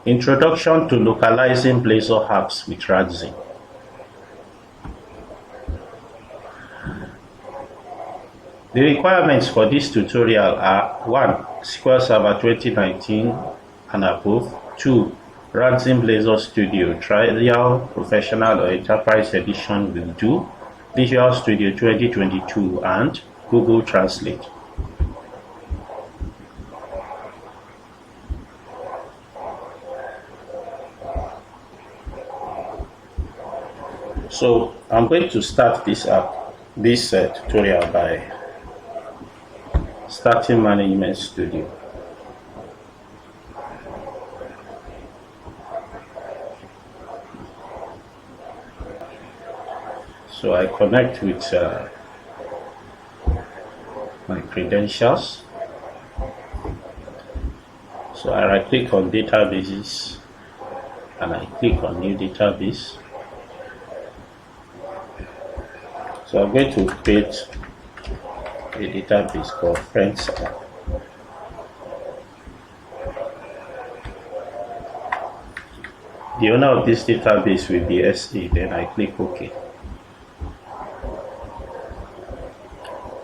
Introduction to localizing Blazor apps with Radzen. The requirements for this tutorial are 1. SQL Server 2019 and above. 2. Radzen Blazor Studio Trial, Professional or Enterprise Edition will do. Visual Studio 2022 and Google Translate. So I'm going to start this tutorial by starting Management Studio. So I connect with my credentials. So I right click on databases and I click on new database. So I'm going to create a database called Friends App. The owner of this database will be SA, then I click OK.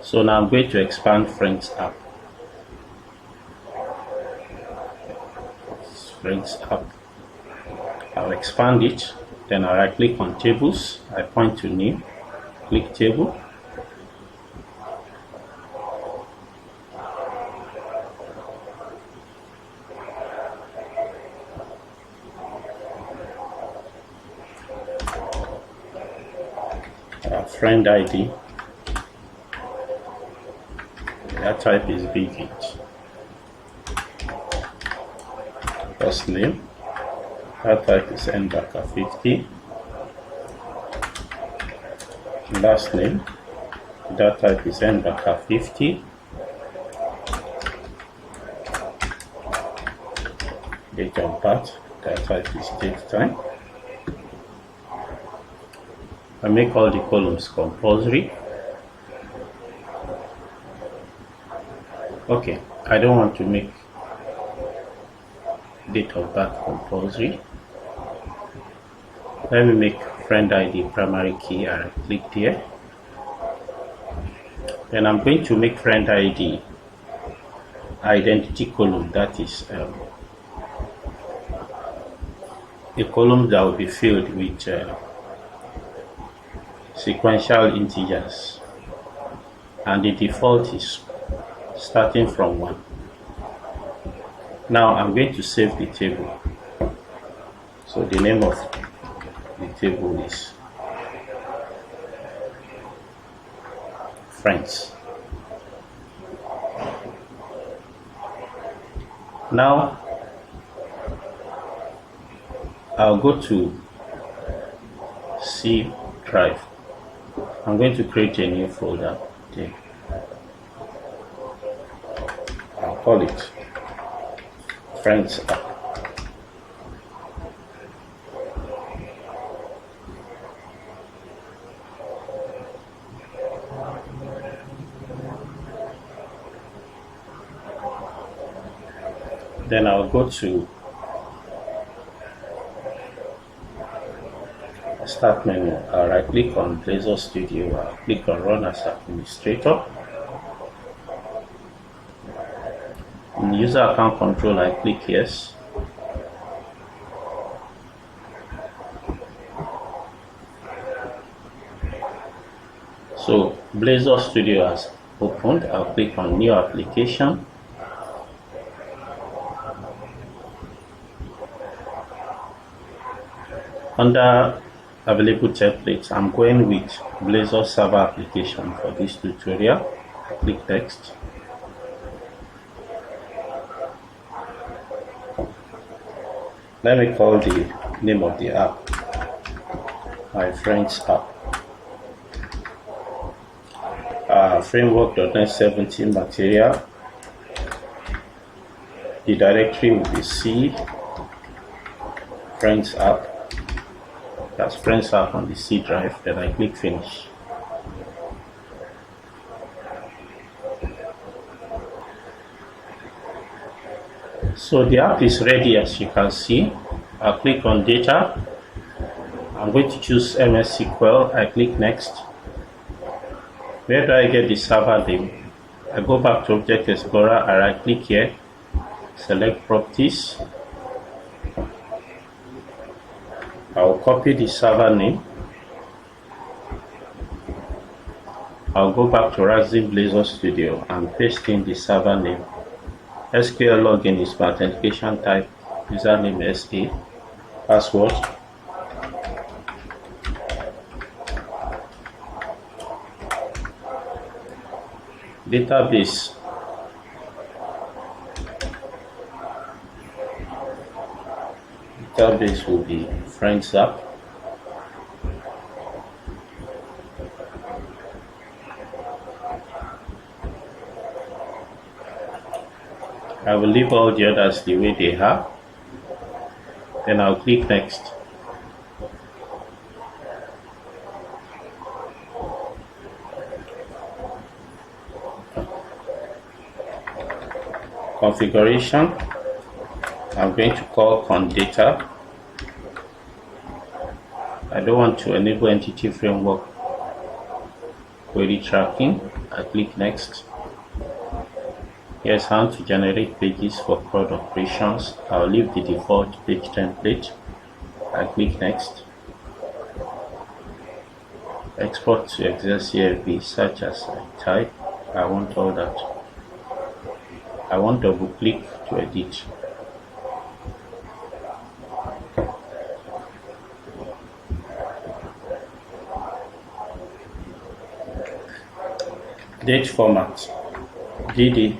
So now I'm going to expand Friends App. Friends App. I'll expand it, then I right click on Tables, I point to New, click Table. Friend ID. That type is Bigit. First name. That type is Mbaka50. Last name. That type is Mbaka50. Date of birth. That type is date time. I make all the columns compulsory. Okay, I don't want to make date of birth compulsory. Let me make friend ID primary key and click there. Then I'm going to make friend ID identity column, that is a column that will be filled with sequential integers, and the default is starting from 1. Now I'm going to save the table. So the name of the table is Friends. Now I'll go to C drive. I'm going to create a new folder there. I'll call it Friends App. Then I'll go to Start menu. I'll right click on Blazor Studio. I'll click on Run as Administrator. In User Account Control, I click Yes. So Blazor Studio has opened. I'll click on New Application. Under Available templates, I'm going with Blazor Server application for this tutorial. I click Text. Let me call the name of the app my Friends App. Framework.NET 17 material. The directory will be C Friends App. That's Friends App on the C drive. Then I click Finish. So the app is ready, as you can see. I'll click on data. I'm going to choose MS SQL. I click next. Where do I get the server name? I go back to Object Explorer. I right click here, select properties. I'll copy the server name. I'll go back to Radzen Blazor Studio and paste in the server name. SQL login is my authentication type, username SA, password. Database. Database will be Friends app. I will leave all the others the way they are. Then I'll click next. Configuration. I'm going to call condata. I don't want to enable entity framework query tracking. I click next. Here's how to generate pages for CRUD operations. I'll leave the default page template. I click next. Export to Excel CSV such as I type. I want all that. I want double click to edit. Date format dd/mm/YYY.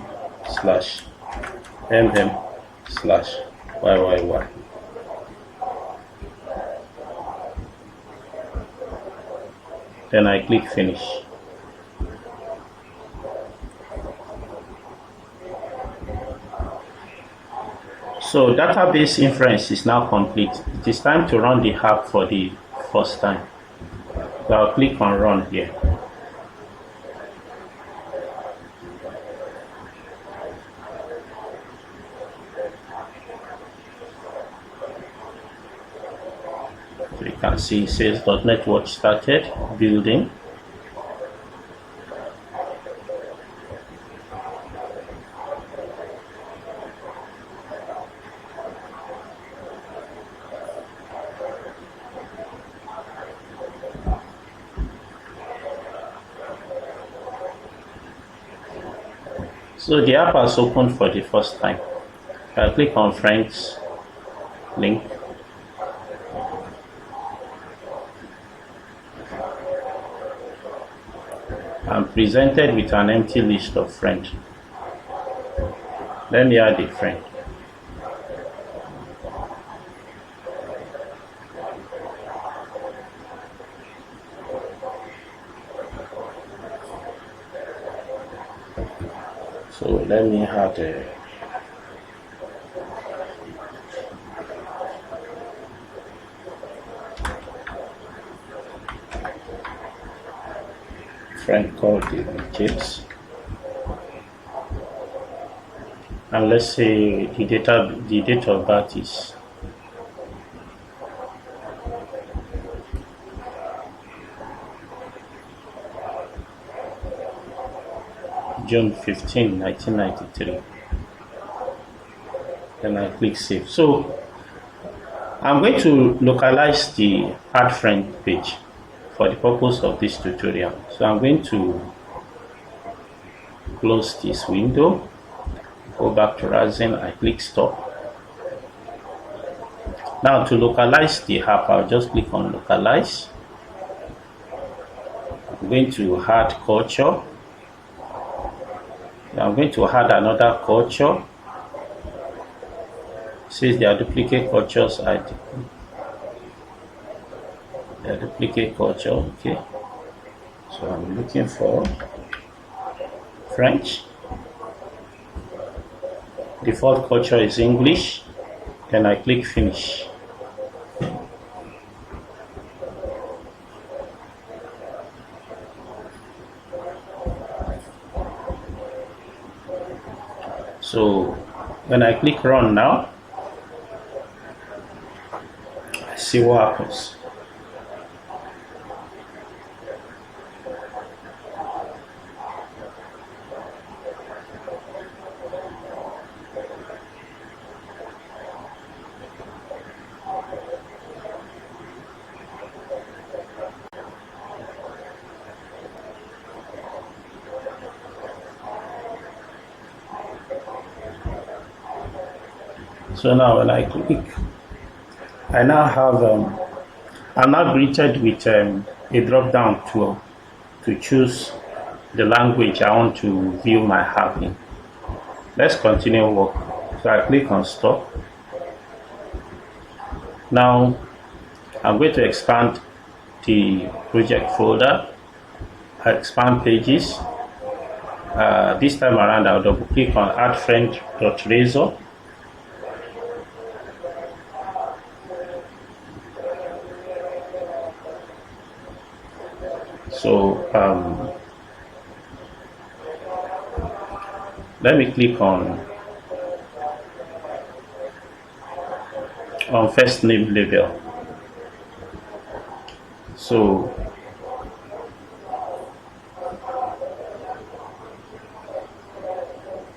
Then I click finish. So database inference is now complete. It is time to run the app for the first time. So I'll click on run here. So you can see it says .NET Watch started building. So the app has opened for the first time. I click on Friends link. I'm presented with an empty list of friends. Let me add a friend. So let me add a friend called James, and let's say the date of birth is June 15, 1993. Then I click save. So I'm going to localize the add friend page for the purpose of this tutorial. So I'm going to close this window, go back to Radzen, I click stop. Now to localize the app, I'll just click on localize. I'm going to add culture. I'm going to add another culture. Since there are duplicate cultures, duplicate culture, okay. So I'm looking for French. Default culture is English. Then I click finish. So When I click run now, I see what happens. So now when I click, I now have I'm now greeted with a drop down tool to choose the language I want to view my app in. Let's continue work. So I click on stop. Now I'm going to expand the project folder. I expand pages. This time around I'll double click on add friend.razor. So let me click on first name label. So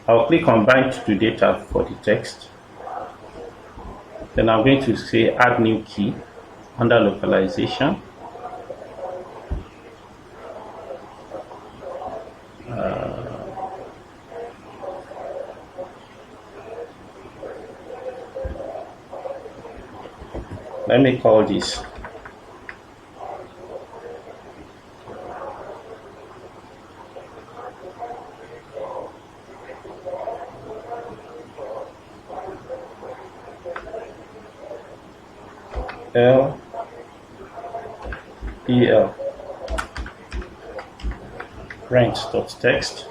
I'll click on bind to data for the text. Then I'm going to say add new key under localization. Let me call this LEL, range.text,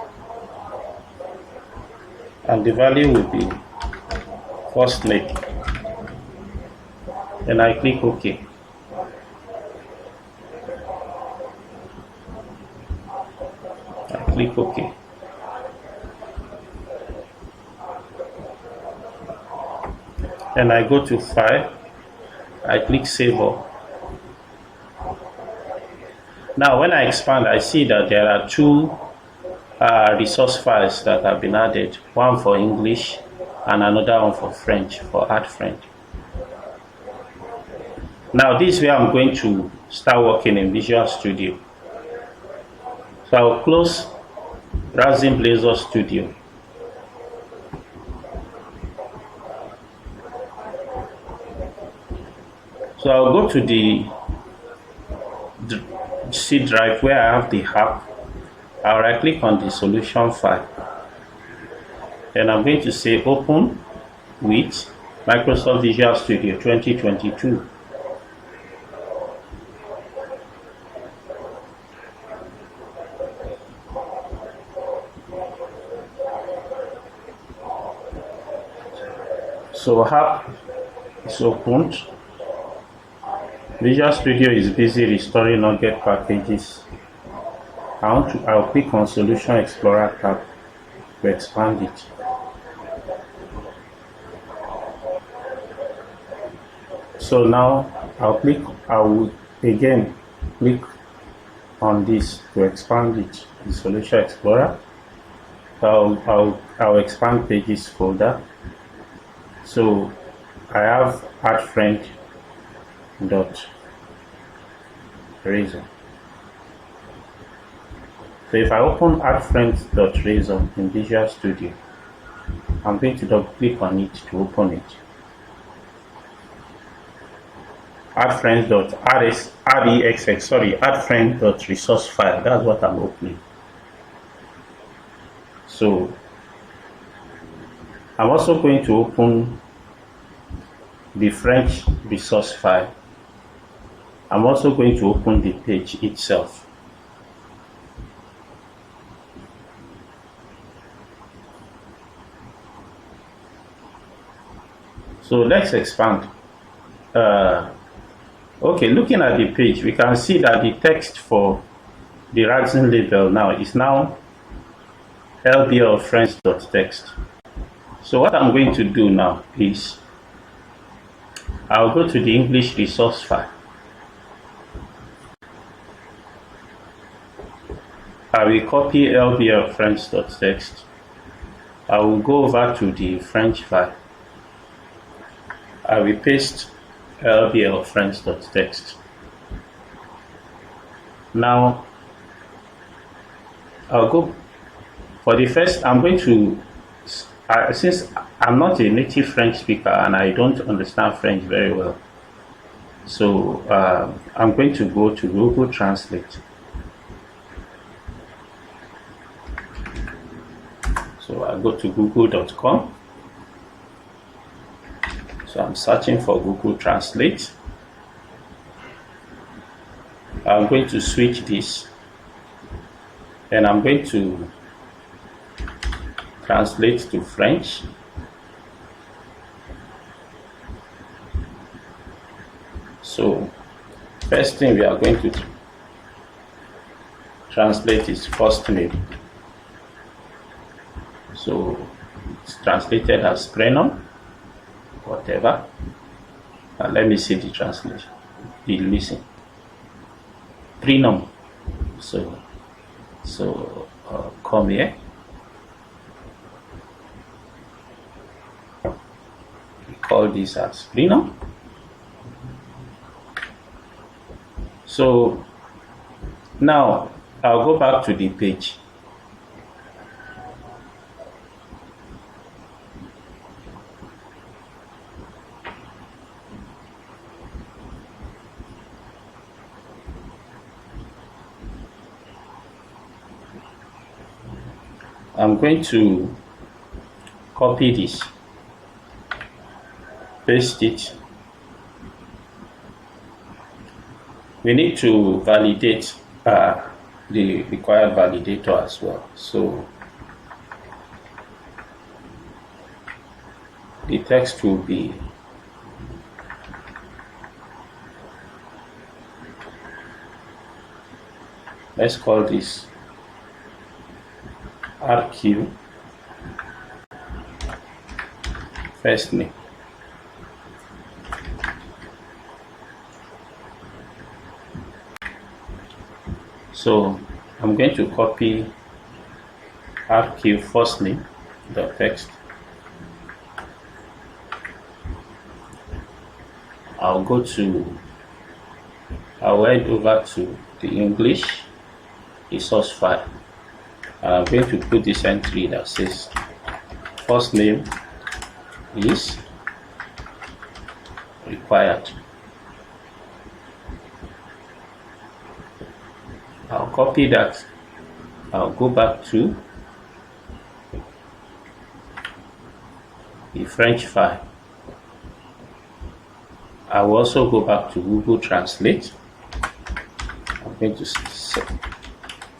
and the value will be first name. Then I click OK. I click OK. Then I go to File. I click Save All. Now when I expand, I see that there are two resource files that have been added. One for English and another one for French, for Add Friend. Now this is where I'm going to start working in Visual Studio. So I'll close Radzen Blazor Studio. So I'll go to the C drive where I have the app. I'll right click on the solution file. Then I'm going to say open with Microsoft Visual Studio 2022. So app is opened. Visual Studio is busy restoring NuGet packages. I'll click on Solution Explorer tab to expand it. So now I will again click on this to expand it, the Solution Explorer. I'll expand pages folder. So I have add friend dot razor. So if I open add friends dot razor in Visual Studio, I'm going to double click on it to open it. Add friends dot add friend dot resource file. That's what I'm opening. So I'm also going to open the French resource file. I'm also going to open the page itself. So let's expand. Okay, looking at the page, we can see that the text for the Radzen label now is now LBL friends.text. So what I'm going to do now is I'll go to the English resource file. I will copy lbl French.txt. I will go over to the French file. I will paste lbl French.txt. Now I'll go for the first. I'm going to, since I'm not a native French speaker and I don't understand French very well, so I'm going to go to Google Translate. So I go to google.com. So I'm searching for Google Translate. I'm going to switch this, and I'm going to translate to French. So first thing we are going to translate is first name. So it's translated as prenom, whatever. Let me see the translation. The listen. Prenom. So come here. We call this as prenom. So now I'll go back to the page. I'm going to copy this, paste it. We need to validate the required validator as well. So the text will be let's call this RQ first name. So I'm going to copy RQ first name, the text. I'll head over to the English resource file. I'm going to put this entry that says first name is required. I'll copy that. I'll go back to the French file. I will also go back to Google Translate. I'm going to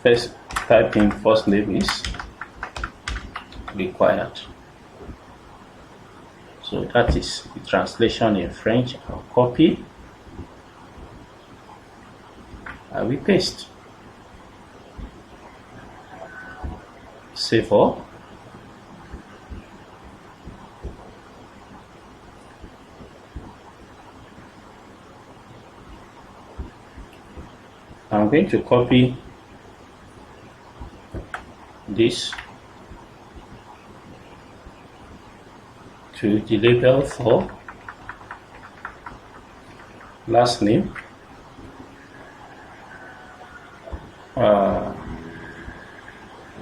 first type in first name is required. So that is the translation in French. I'll copy. I will paste. Save all. I'm going to copy this to the label for last name.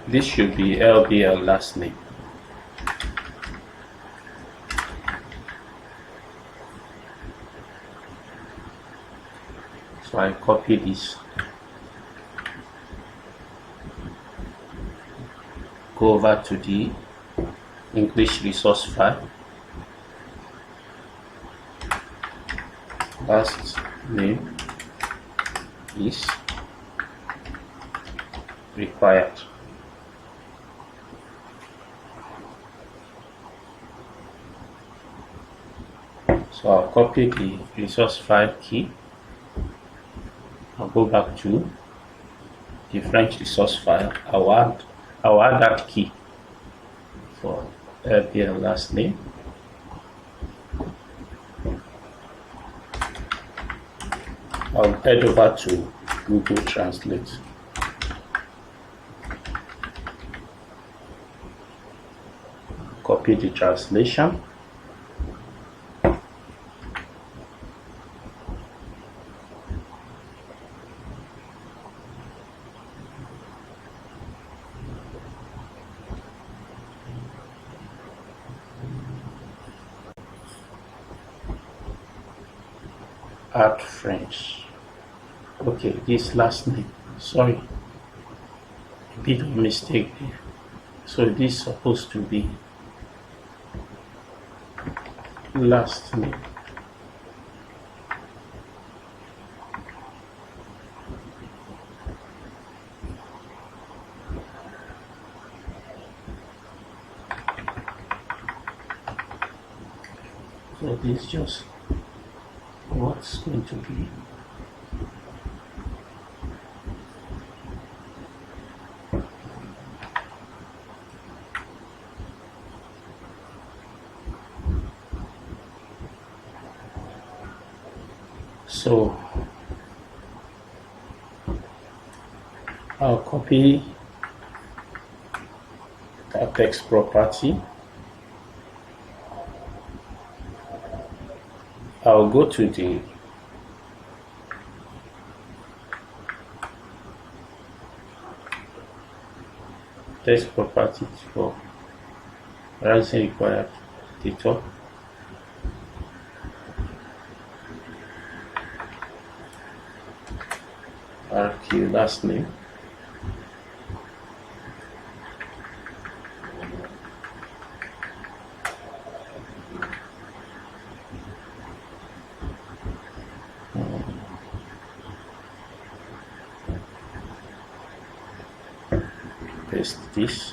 This should be LBL last name. So I copy this, go over to the English resource file, last name is required. So I'll copy the resource file key. I'll go back to the French resource file. I'll add that key for their last name. I'll head over to Google Translate. Copy the translation. Add French. Okay, this last name. Sorry, a bit of mistake there. So this is supposed to be last name. So this is just what's going to be. So I'll copy that text property. I'll go to the text property for Radzen required data. RQ last name. Paste this.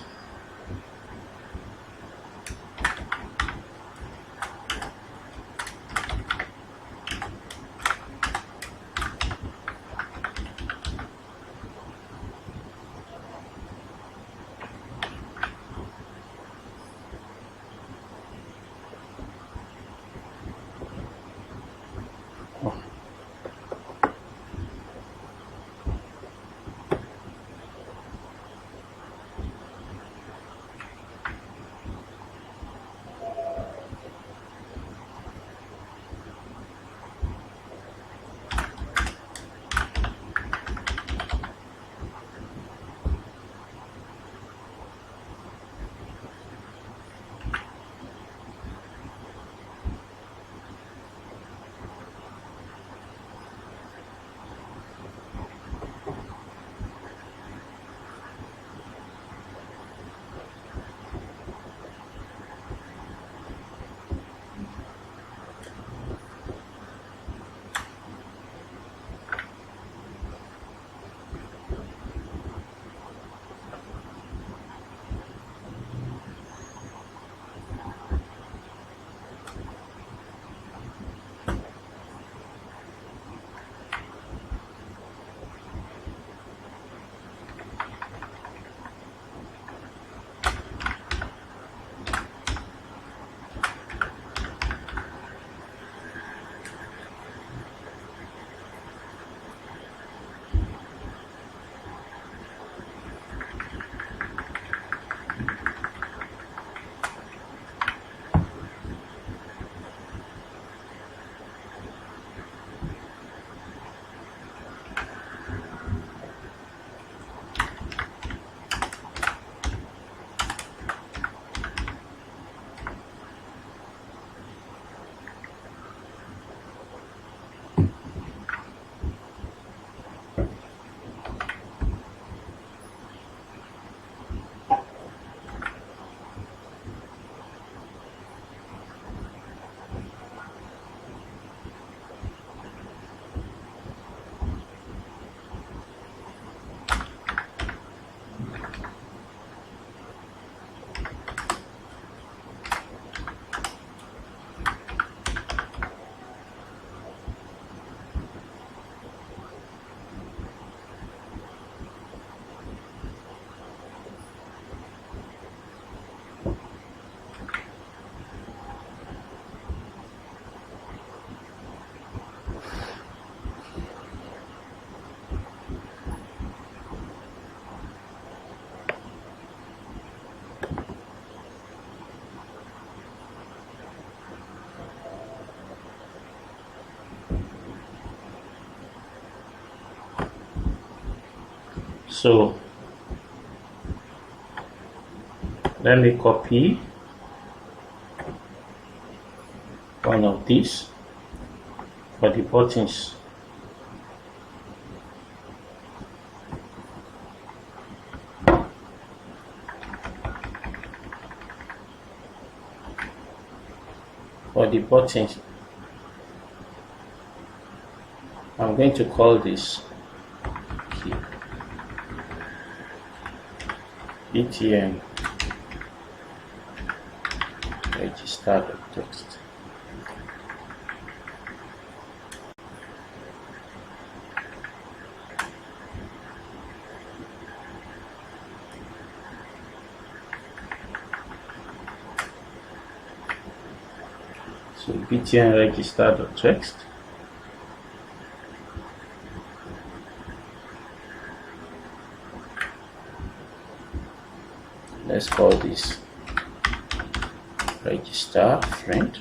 So let me copy one of these for the buttons. I'm going to call this key btn register the text. So btn register the text. Let's call this register friend.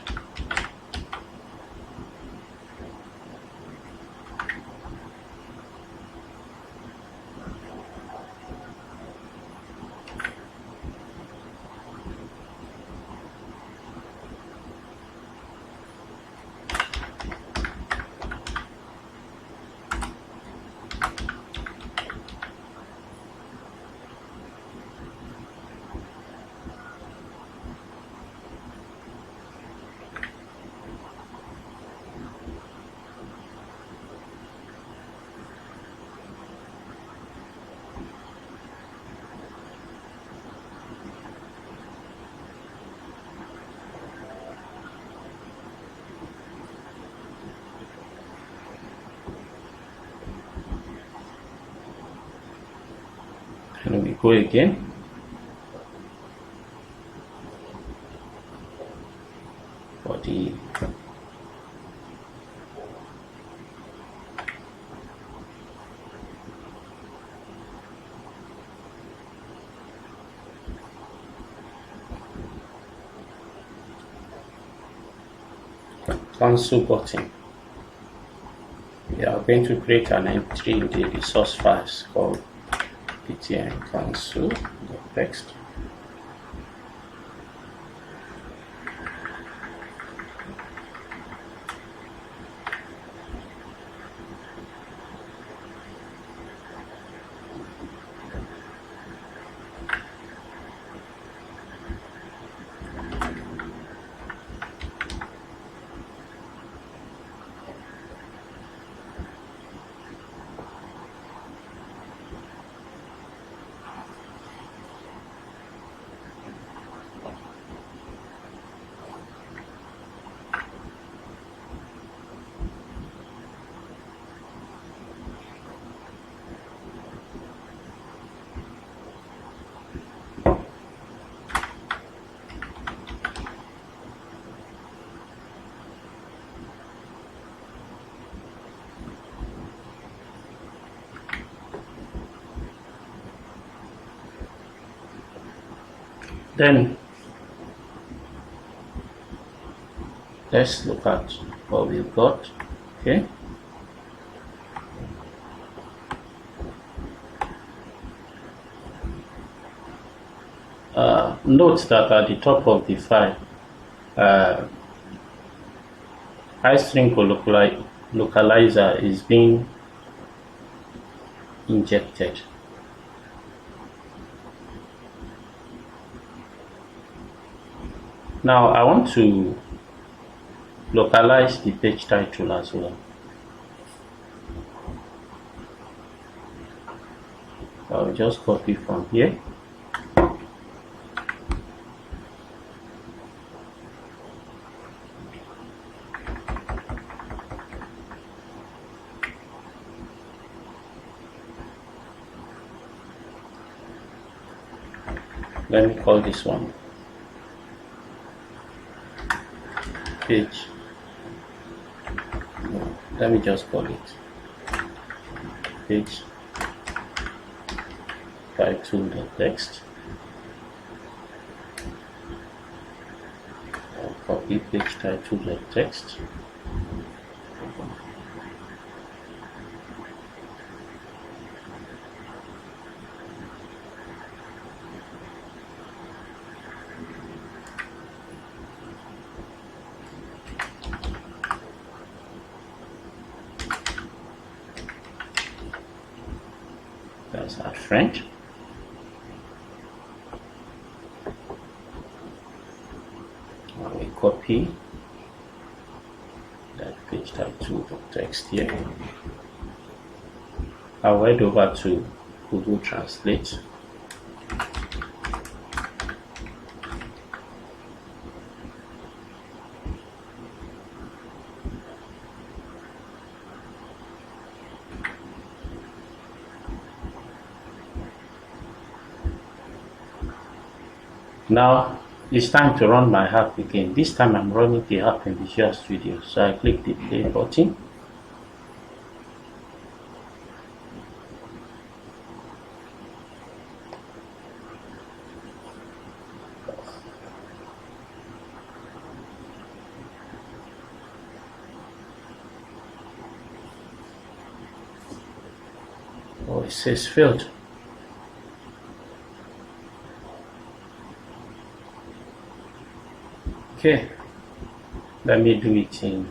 And we go again. For the cancel button, we are going to create an entry in the resource files called btn cancel the text. Then let's look at what we've got. Okay, note that at the top of the file, iString localizer is being injected. Now I want to localize the page title as well. I'll just copy from here. Let me call this one page. No, let me just call it page title.text. I'll copy page title.text. Let's add friend. We copy that page title text here. I'll head over to Google Translate. Now it's time to run my app again. This time I'm running the app in Visual Studio. So I click the play button. Oh, it says failed. Okay, let me do it in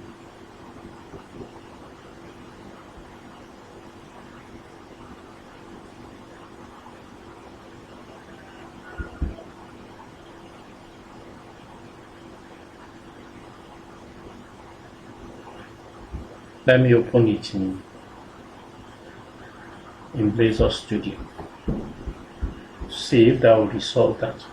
let me open it in Blazor Studio. See if that will resolve that.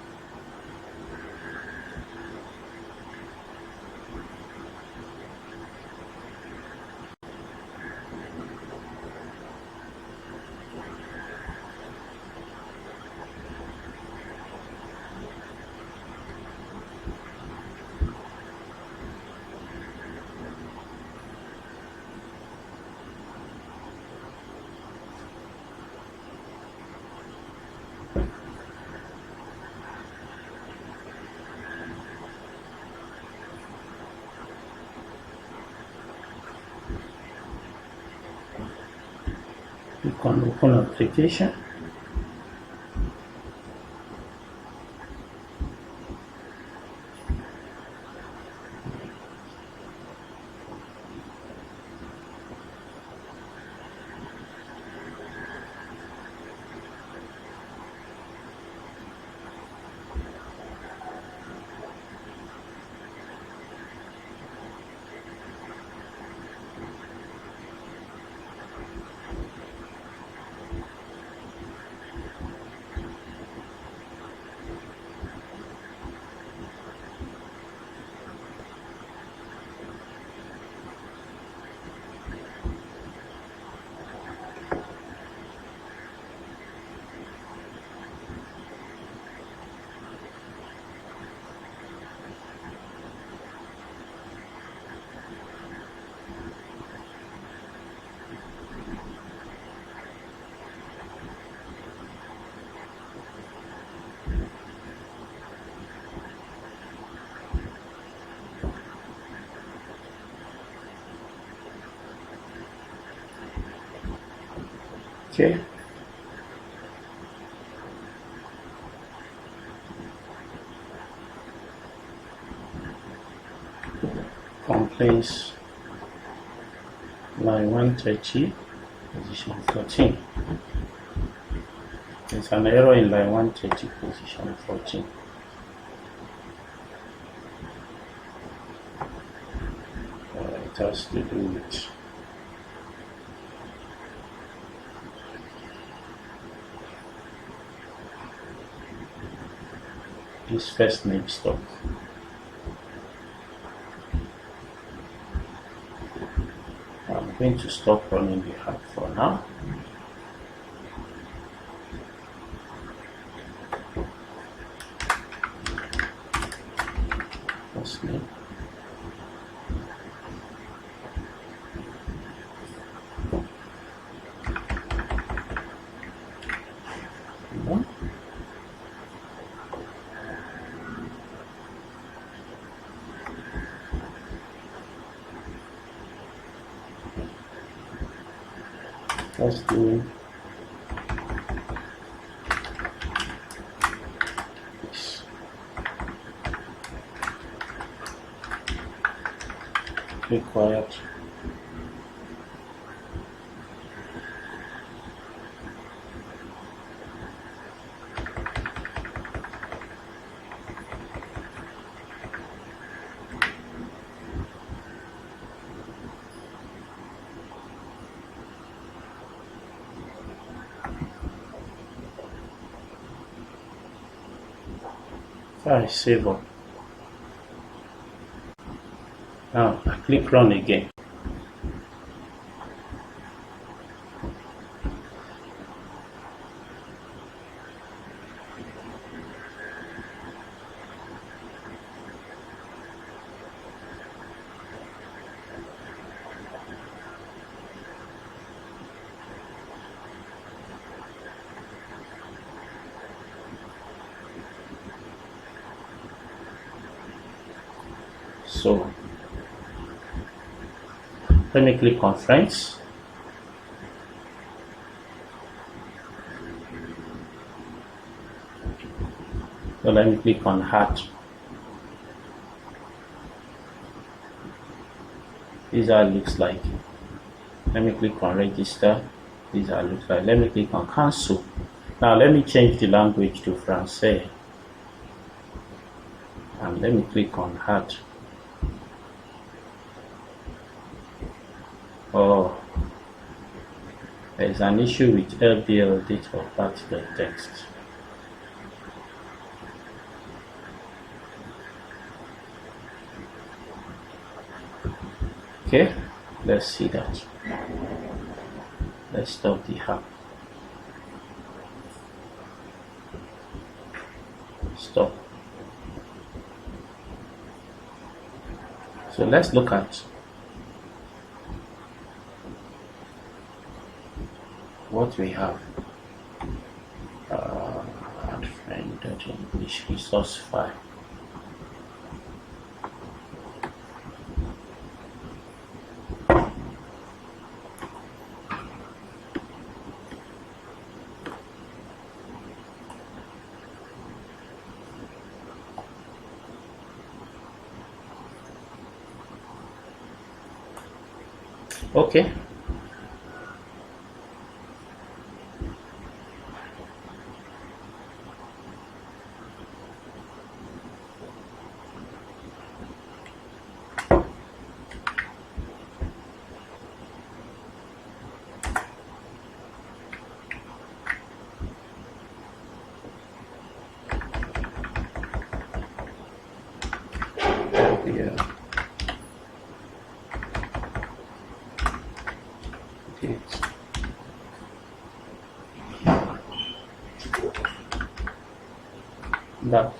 You can open application. Okay. Complaints line 130, position 14. There's an error in line 130, position 14. It has to do with this first name stop. I'm going to stop running the app for now. First name. Let's do this. Be quiet. I save up. Now I click run again. So let me click on friends. So let me click on heart. This is how it looks like. Let me click on register. This is how it looks like. Let me click on cancel. Now let me change the language to Francais. And let me click on heart. Oh, there's an issue with LBL date of birth text. Okay, let's see that. Let's stop the app. Stop. So let's look at what we have. Add friend.english resource file. Okay. Yeah. That.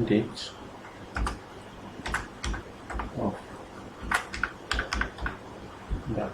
Date of that.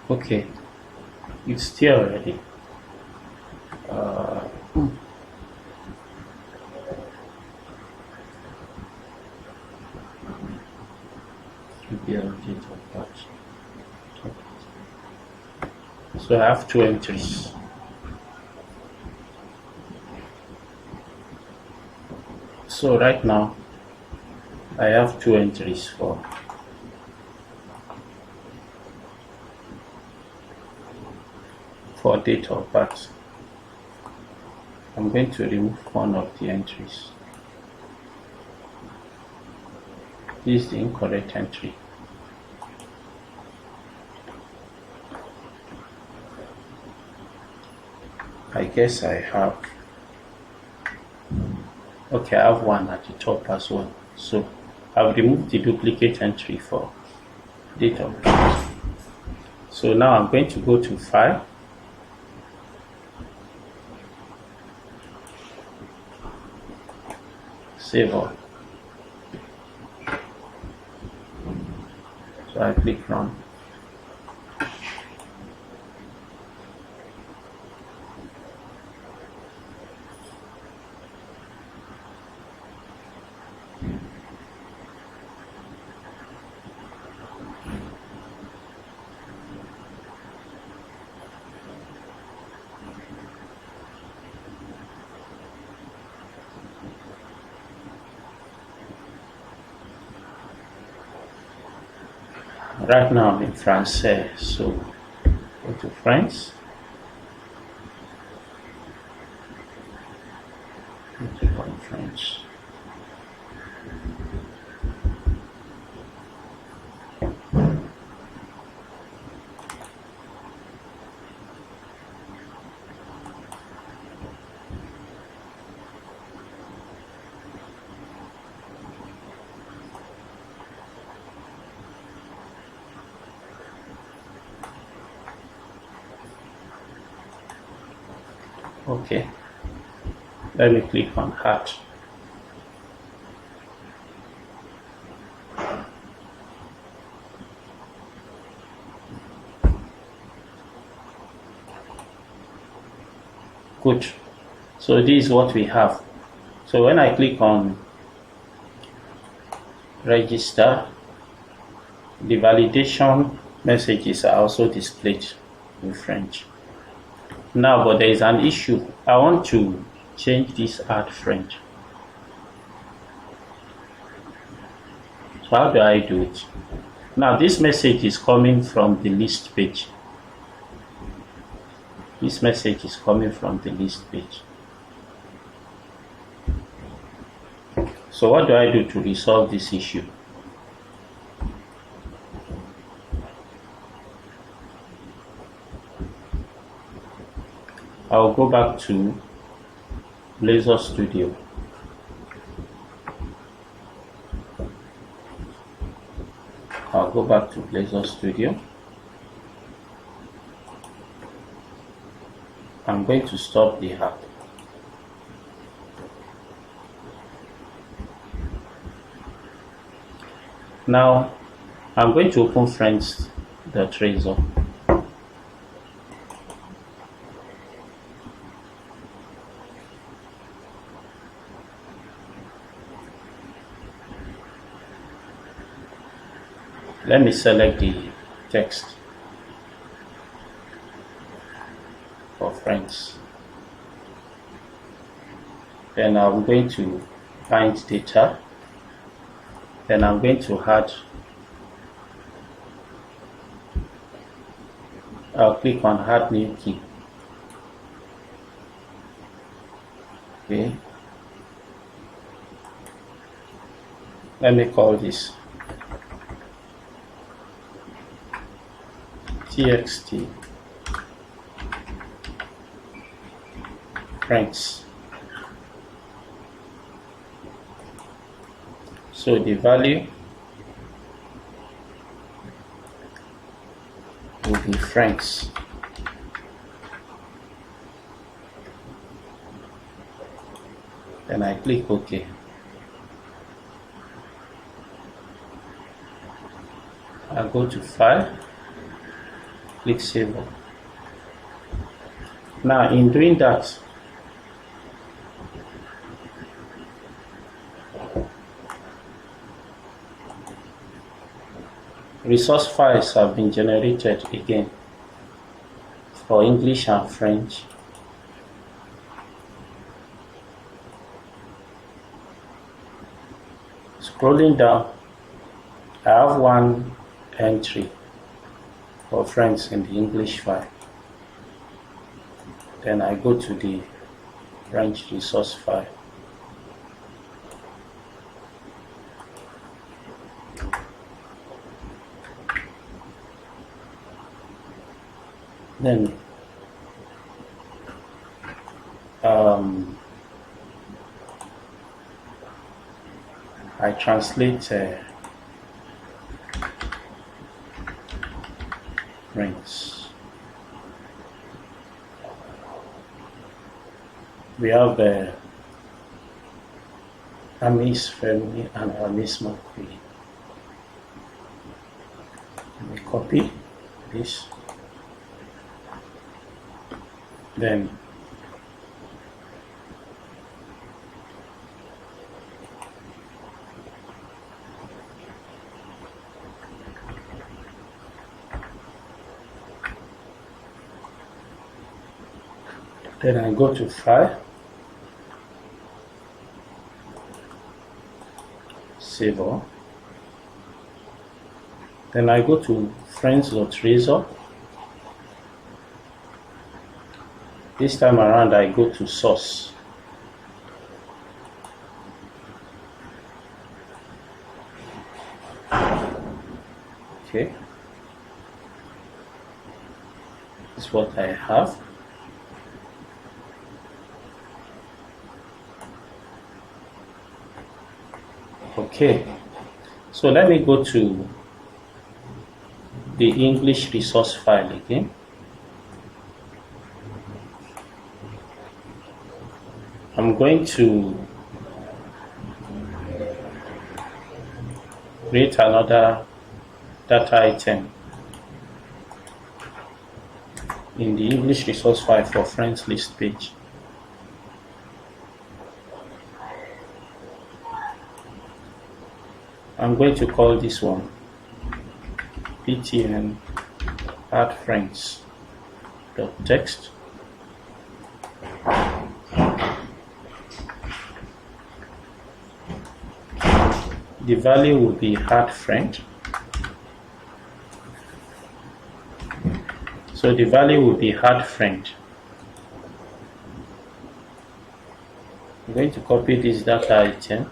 Okay, it's here already. So I have 2 entries. So right now I have 2 entries for date of birth. I'm going to remove one of the entries. This is the incorrect entry. I guess I have. Okay, I have one at the top as well. So I've removed the duplicate entry for date of birth. So now I'm going to go to File, Save All. So I click Run. Right now I'm in Francais, so go to France. Click on French. Okay, let me click on Heart. Good. So this is what we have. So when I click on Register, the validation messages are also displayed in French. Now, but there is an issue. I want to change this Add French. So how do I do it? Now this message is coming from the list page. This message is coming from the list page. So what do I do to resolve this issue? I'll go back to Blazor Studio. I'll go back to Blazor Studio. I'm going to stop the app. Now I'm going to open friends.razor. Let me select the text for friends. Then I'm going to find data. Then I'm going to add, I'll click on Add New Key. Okay. Let me call this txt friends. So the value will be friends. Then I click OK. I go to File, click Save. Now in doing that, resource files have been generated again for English and French. Scrolling down, I have one entry for friends in the English file. Then I go to the French resource file. Then I translate friends. We have Amis family and Amis family. Let me copy this. Then I go to File, Save All. Then I go to friends.razor. This time around I go to Source. Okay. This is what I have. Okay, so let me go to the English resource file again. I'm going to create another data item in the English resource file for friends list page. I'm going to call this one ptn add friends .text. The value will be add friend. So the value will be add friend. I'm going to copy this data item,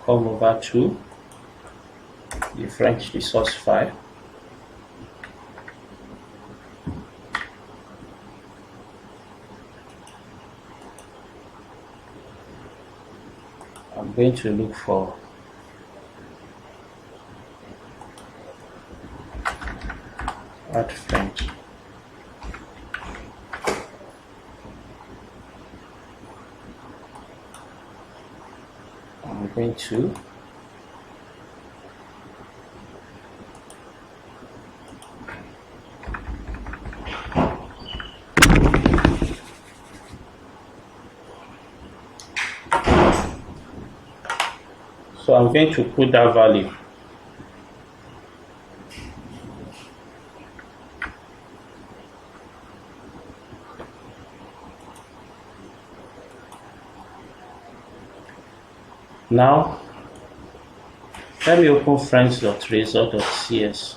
come over to the French resource file. I'm going to look for add friend. I'm going to I'm going to put that value. Now, let me open friends.razor.cs.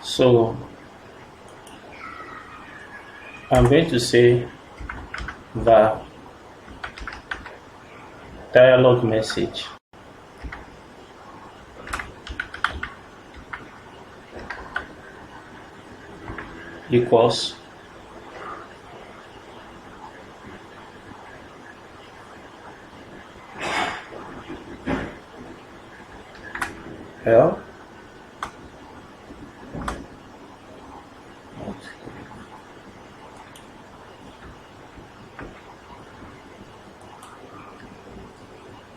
So I'm going to say the dialog message equals L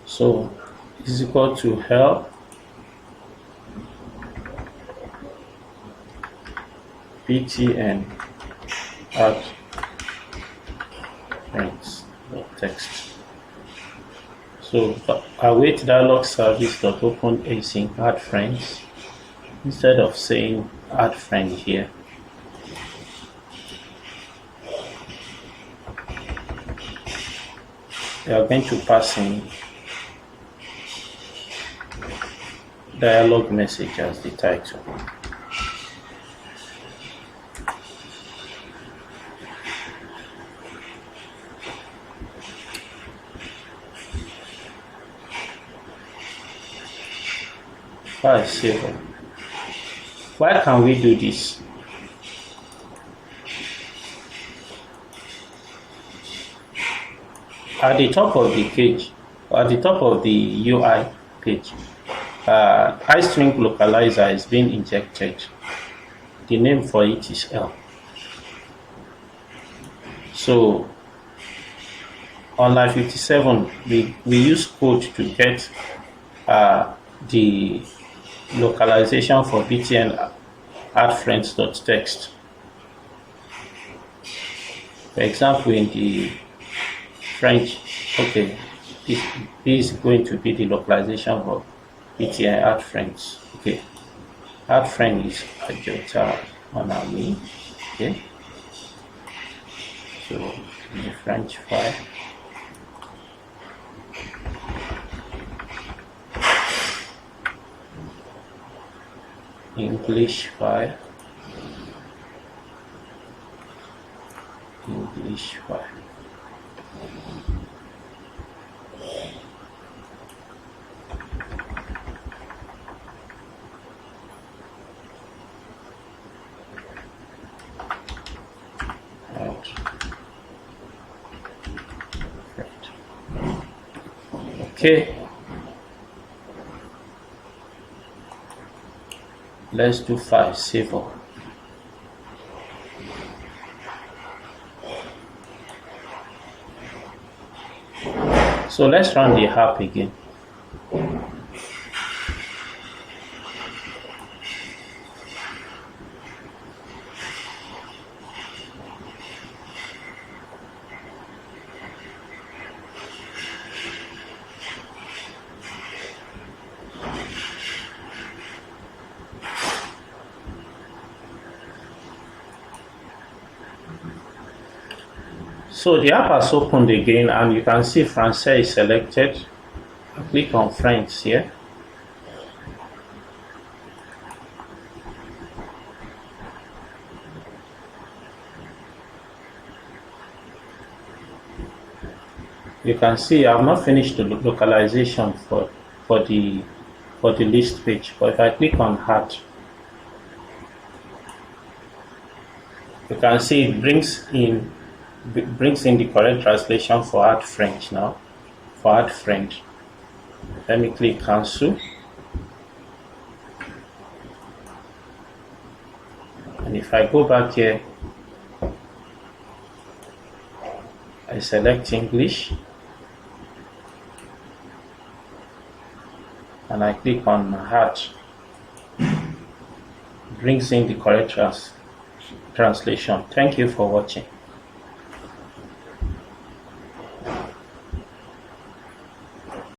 so is equal to help ptn add friends text. So await dialog service dot open async add friends instead of saying add friend here. We are going to pass in dialog message as the title. File save. Why can we do this? At the top of the page, at the top of the UI page, iString localizer is being injected. The name for it is L. So on line 57, we use code to get the localization for btn add friends.txt. For example, in the French, okay, this is going to be the localization for btn add friends. Okay, add friend is Ajota Monami. Okay, so the French file. English file. English file. Okay, let's do file save. So let's run the app again. So the app has opened again, and you can see Francais is selected. I click on French here. You can see I have not finished the localization for the list page, but if I click on Heart, you can see it brings in the correct translation for add French now. For add friend, let me click cancel, and if I go back here, I select English and I click on Heart. Brings in the correct translation. Thank you for watching.